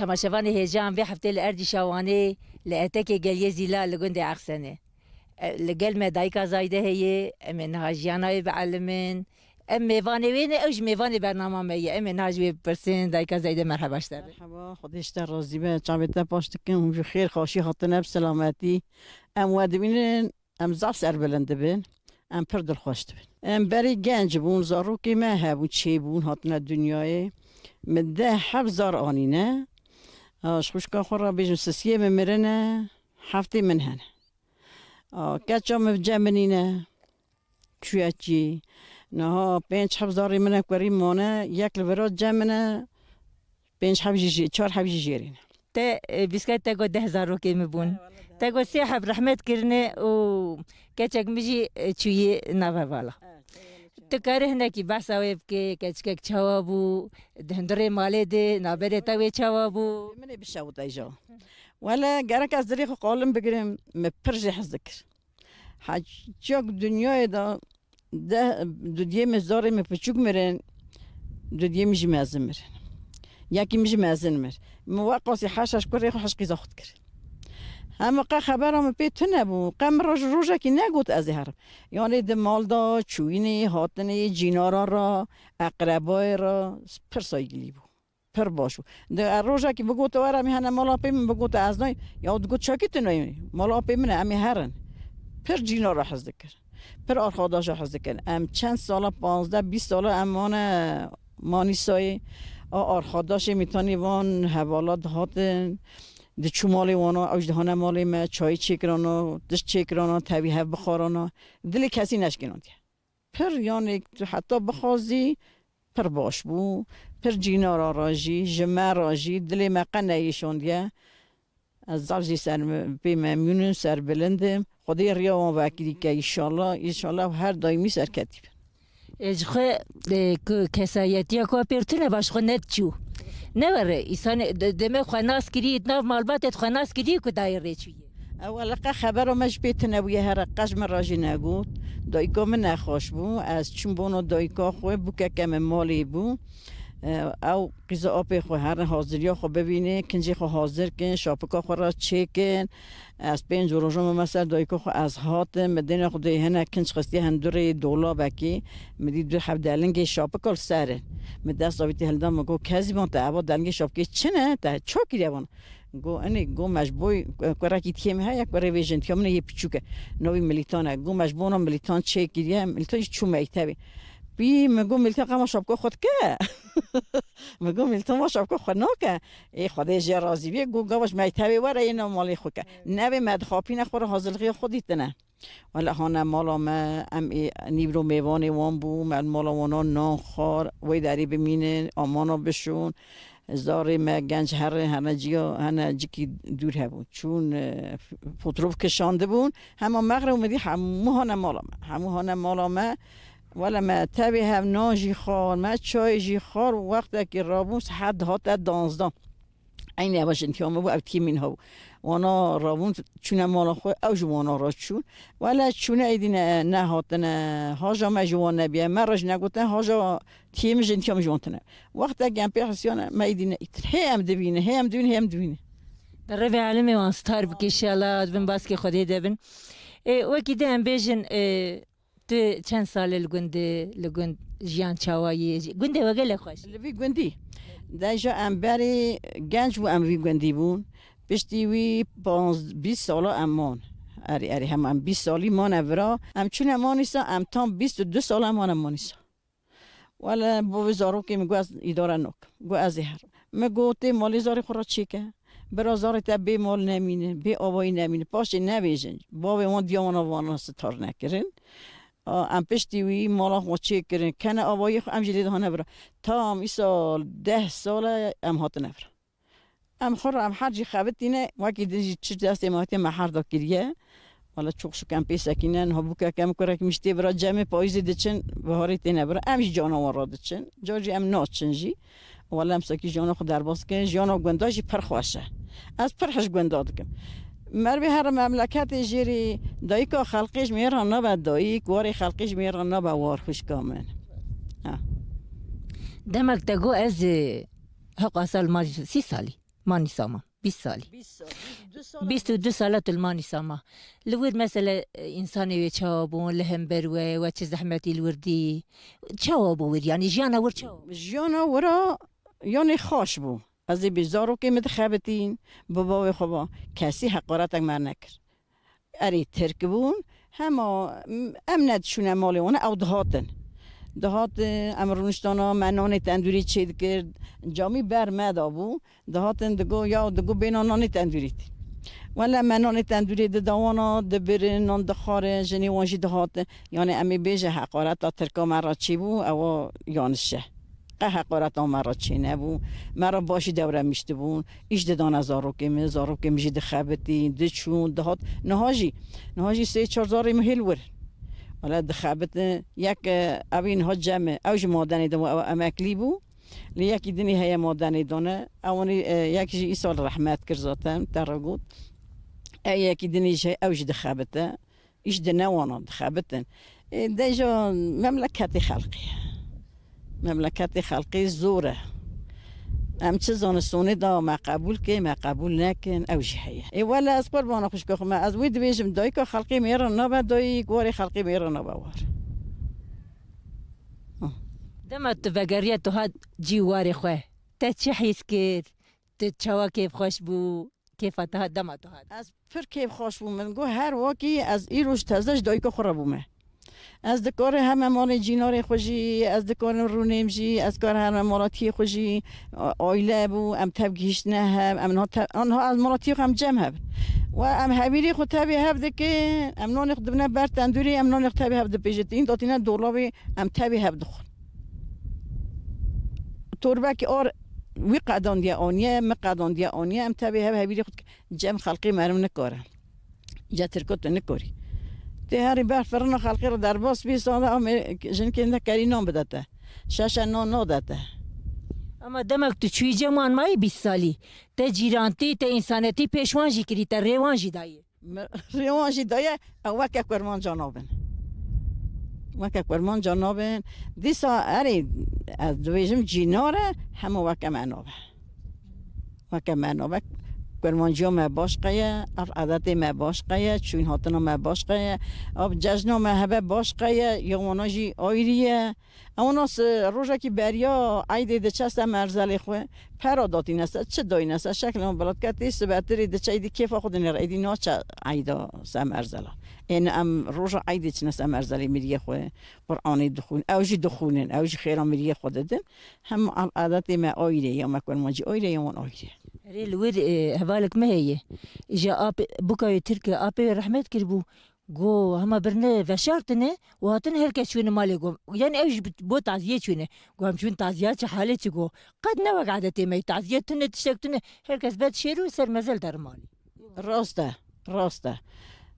تماشاوان هیجان به هفته الارجی شوانه لاتک گلیه زیلا لگند عقسنه لگل مدایکا زایده هی من هاجیانای بعلمن ام میوان وین اوج میوان برنامه می ام ناجی پرسین دایکا زایده مرحبا اشتر مرحبا خودش در راضی به چابت پاشت کن و خیر خاشی خاطر سلامتی ام ودبین ام زاف سر بلند بین ام پر دل خوشت بین ام بری گنج بون زارو که ما هبو چی بون هاتن دنیای مده حبزار آنینه خوش که خورا بیشتر سیاسیه ممرنه هفته منهن کجام جمنینه چویچی نه 5000 من کاری مانه یک لورا جمنه 5 حبیجی 4 حبیجی جیرین ته بیسکت تگو 10000 روکی میبون تگو 3 حب رحمت کرنه و کچک میجی چویی نوه والا تکاره هنگی بحث اویب که کچک چوابو دهندره ماله ده نابره تاوی چوابو من بشاوت ایجا ولا گرک از دریخ قالم بگیرم مپرجه حذکر حاجیک دنیای دا ده دودیه مزاره مپچوک مرن دودیه میجی مازن مرن یکی میجی مازن مر مواقعی حاشش کاری خوش قیزا خود کرد اما قا خبرم پیت نبود قم روزا کی نگوت از هر یعنی دمال دا چوینی هاتنی جینارا را اقربای را پرسایگلی بود پر باشو ده روزا کی بگوت وارم هنه مالا پیم بگوت از نای یا بگوت چاکیت نای مالا پیم نه امی هرن پر جینارا حز کرد پر آرخاداش حز کرد ام چند ساله 15-20 ساله امانه مانیسای آرخاداش میتونی وان حوالات هاتن د چومالی وانا اجدهانه مالی ما چای چیکرانا دش چیکرانا تبی هف بخارانا دل کسی نشکنند پر یعنی تو حتی بخوازی پر باش بو پر جینا راجی جمع راجی دل ما قنایشوندیه از زبزی سر بی ممنون سر بلندم خدای ریاوان وکیلی که ایشالله هر دایمی سر کتیب اجخه کسایتی که پرتونه باش خو نت چو نوره ایسان دم خناس کری ناف مالبات خناس کری که دایر چیه اولا قا خبر مش بیت نبویه هر قش مراجع نگود دایکا من نخواش بو از چون بونو دایکا خو بو که کم مالی بو او قیزا آب خو هر حاضری خو ببینه کنجی خو حاضر کن شاپکا خو را چکن از 5 روزم مثلا دایکا خو از هات مدین خو ده هنه کنج خستی هندور دولا بکی مدی دو حب دلنگ شاپکا سره مدست داویتی هلدا مگو کسی بون تا دلنگ شاپکی چنه تا چوکی دیوان گو انی گو مجبوی کراکی تیم ها یک برای ویژن تیم نه یه پیچوکه نوی ملیتانه گو مجبورم ملیتان چکی دیه ملیتان چون میتابی بی مگو ملیتان قام شاپکا خود که مگو ملیتان ما شاپکا خود نکه ای خدای جه راضی بیه گو گاوش میتابی وره اینا مالی خود که نبی مدخاپی نخوره حاضرقی خودیت نه ولی هانه مالا ما ام نیبرو میوان وان بو من مالا وانا نان خار وی داری بمینن آمانا بشون زاری ما گنج هر جی کی دور هبون چون فوتروف کشانده بون همه مغرب اومدی همو هانه مالا ما ولی ما تبی هم ناجی خار ما چای جی خار وقتی که رابوس حد هات 12 این نباشه انتیامه بو اب تیمین ها وانا رابون چونه مالا خو او جوانا را چون ولی چونه ایدین نه هاتن هاجا ما جوان نبیه من راج نگوتن هاجا تیم جنتیام جوانتنه وقتی که ام پیحسیانه ما ایدین هم دوینه در روی علمی وانستار بکشی الله دبن باس که خودی دبن وکی ده هم بیجن تو چند سال لگند جیان چاوایی گنده وگل خوش لبی گندی دایجا ام بری گنج و ام وی گندی بون بشتی وی 20 سالا امان اری هم 20 سالی مان اورا ام چون امانیسا ام تام 22 سال امان امانیسا ولی با وزارو که میگو از اداره نک گو از هر میگو تی مالی زاری خورا چیکه برا زاری تا بی مال نمینه بی آبایی نمینه پاشه نبیجن با وان دیوانا وانا ستار نکرین ام پشتی وی مالا خو چیک کردن کنه آبایی خو ام جدید ها نبره تا ام ایسال 10 سال ام هات نبره ام خور ام حاجی خبت دینه وکی دیجی چی دستی ماهتی محر دا کریه والا چوک شو کم پیسکینن ها بوکه کم کرک میشتی برا جمع پاییزی دچن بهاری تی نبره ام جی جانوار را دچن جاجی ام ناچ چنجی والا ام سکی جانو خود در باز کن جانو گنداجی پر خوشه از پرحش گنداد کم مر به هر مملکت جیری دایکا خلقیش میرن نه بعد دایک واری خلقیش میرن نه با وار خوش کامن دمک تگو از حق اصل ما 30 سالی مانی ساما 20 سالی 22 سالة الماني ساما الورد مثلا إنساني وشابون لهم بروي وش زحمتي الوردي شابو ورد يعني جانا ورد شاب جانا ورا يعني خاش بو از بیزارو که متخابتین بابا خوبا کسی حقارتک مر نکر اری ترکبون هما امنت شونه مال اون او دهات امرونشتانا منان تندوری چید کرد جامی بر مدابو دهات دگو یا دگو بینانان تندوریت ولی منان تندوری دوانا دبرن نان دخاره جنی وانجی دهات یعنی امی بیجه حقارت ترکا مرا چی بو او یانشه حقارت مرا چی نبو مرا باشی دوره میشته بون ایش ددان زارو که میجی دخابتی دچون دهات نهاجی 3-4 زاری مهل ور ولی دخابت یک اوین ها جمع اوج مادنی دو او امکلی بو لیکی دنی هیا مادنی دونه اونی یکی ای سال رحمت کرزاتم ترگود یکی دنی جه اوج دخابته ایش دنوانا دخابتن دیجا مملکت خلقی زوره ام چه زانستونه دا ما قبول که ما قبول نکن اوجی هیه ای ولی از قربان خوش که ما از وید بیشم دایی که خلقی میرن نبا دایی گواری خلقی میرن نبا وار دمت وگریت تو هاد جیواری خواه تا چه حیث کرد تا چوا کیف خوش بو کیف تا دمت هاد از پر کیف خوش بو من گو هر واقعی از ای روش تازش دایی که خورا بومه از دکار همه مال جینار خوشی از دکار رونیم جی از کار همه مالاتی خوشی آیله بو ام تبگیش نه هم آنها از مالاتی هم جمع هب و ام حبیری خود تبی هب دکه ام نان خدمنا بر تندوری ام نان تبی هب دپیجت این داتینا دولابی ام تبی هب دخون توربک آر وی قدان دیا آنیه مقدان دیا آنیه ام تبی هب حبیری خود جمع خلقی مرم نکاره جا ترکت نکاری هری بر فرنا خلقی رو در باس بیستانده جن که اینده کاری نام بدته شش نان نداده اما دمک تو چوی جمان مایی 20 سالی تا جیرانتی تا انسانتی پیشوانجی کری تا ریوانجی دایی او وکه کرمان جانابن دیسا اری از دویجم جیناره همه وکه منابه کرمانجی ما باش قیه، عادت ما باش قیه، چون هاتنا ما باش قیه، آب جشن ما هبه باش قیه، یومانجی آیریه، اوناس روزا کی بریا عیده دچست مرزلی خوه، پراداتی نست، چه دای نست، شکل ما بلاد کتی سبتری دچه ایدی کیف خود نر ایدی ناچ عیدا سمرزلا، این ام روزا عیده چه نست مرزلی میریه خوه، قرآنی دخون، اوجی خیران میریه خود دن، هم عادت ما آیره یا ما کرمانجی آیره یا من آیره. الور هبالك ما هي اجا اب بكا تركي اب رحمت كربو جو هما برنا فشارتنا وهاتن هركا شوين مالي جو يعني اوج بو تعزيه شوين جو هم شوين تعزيات حالة جو قد نوى قعدتي ما تعزيتنا تشتكتنا هركا سبات شيرو سر مازال در مالي راسته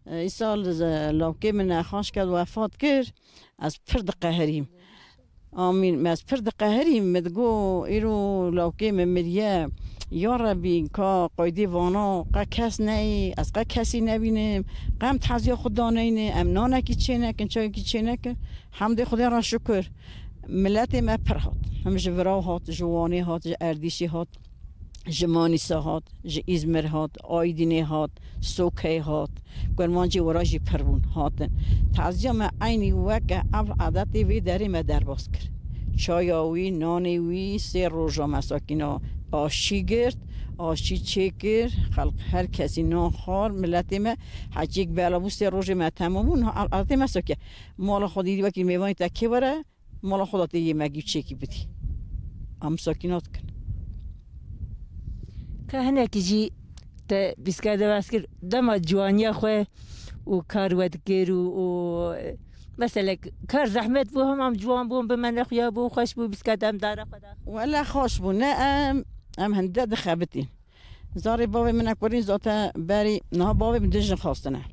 ایسال لو که من خانش کرد وفات کرد از پرد قهریم آمین از پرد قهریم مدگو ایرو لو که من مریه یا ربی که قایدی وانا قا کس نی از قا کسی نبینیم قام تعزیه خدا نینه امنانه کی چه نکن چای کی چه نکن حمد خدا را شکر ملت ما پر هات هم جورا هات جوانی هات اردیشی هات جمانیسا هات ازمر هات آیدینی هات سوکی هات کرمانجی وراجی پرون هاتن تعزیه ما عینی وکه ابر عادتی وی داری ما در باز کرد چایاوی نانیوی 3 روزا مساکینا آشی گرد آشی چکر خلق هر کسی نان خار ملت ما حجیک بالا بو 3 روز ما تمامون البته مساکه مال خودی دی وکی میوانی تکی وره مال خودت یه مگی چکی بدی ام ساکینات کن که هناك جی تا بسکاده واسکر دم جوانیا خو و کار ودکر و مثلا کار زحمت بو هم جوان بو به من خویا بو خوش بو بسکاده هم داره خدا ولا خوش بو نه ام هنده دخابتی زاری بابی من اکبرین ذاته بری نه بابی من دجن خواستنه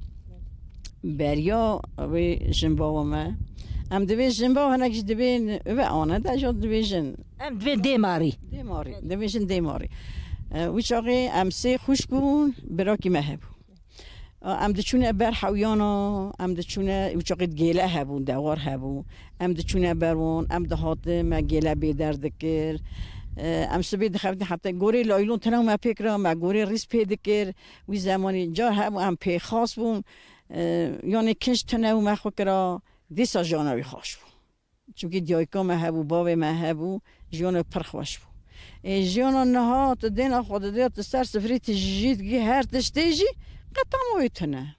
بریا و جنباو ما ام دوی جنباو هنک دوی و آنه ده جا دوی جن ام دوی دیماری دوی جن دیماری ویچاقی ام 3 خوش بون براکی مهبو ام دچونه بر حویانا ام دچونه ویچاقی گله هبون دوار هبو ام دچونه برون ام دهات ما گله بیدرد کر ام سبید خفت حتی گوری لایلون تنو ما پیکرا ما گوری ریس پیدا کر وی زمانی جا هم ام پی خاص بون یعنی کنش تنو ما خو کرا دیسا جانوی خوش بون چونکه دیایکا ما هبو باوی ما هبو جان پرخوش بون جان نها تدین خود دیت سر سفری تجید گی هر تشتیجی قطعا مویتنه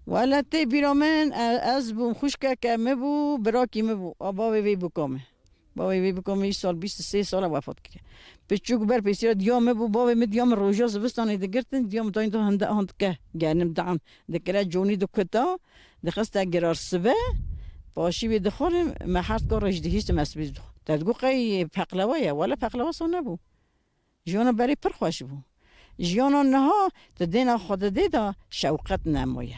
ولی تی بیرامن از بوم خوشکه که مبو براکی مبو آباوی وی بکامه باوی وی بکامه این سال 23 سال وفات کرد بچوک بر پیسیر دیام مبو باوی می دیام روزا زبستانی دگرتن دیام داین دو هند که گرنم دعم دکره جونی دو کتا دخست گرار سبه باشی بی دخورم محرد کار رجدهیست مسبیز دو تدگو قی پقلوایه ولی پقلوا سو نبو جانا بری پر خوش بو جانا نها تدین خود دیدا شوقت نمایه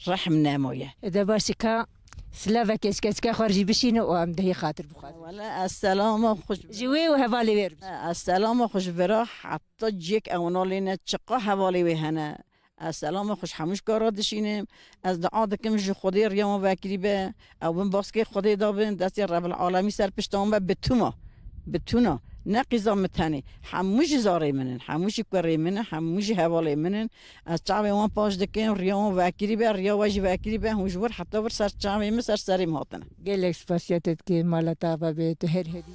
رحم نمایه اذا باشی که سلاوه کچکچکه خارجی بشینه و هم دهی خاطر بخواد ولی السلام خوش جوی و حوالی ویر السلام خوش برا حتی جیک اونالینه چقا حوالی وی هنه السلام خوش حموش کارا دشینم از دعا دکم جو خدای ریام وکری به او بن باس که خدای دابن دستی رب العالمی سر پشتام و بتونا نه قیزامتنی حموش زاری منن حموش کاری منن حموش حوالی منن از چاوی وان پاش دکم ریام وکری به ریا وجی وکری به هوشور حتی بر سر چاوی سر سریم هاتنه گل اکسپاسیاتت که مالتا و به تو هر هدی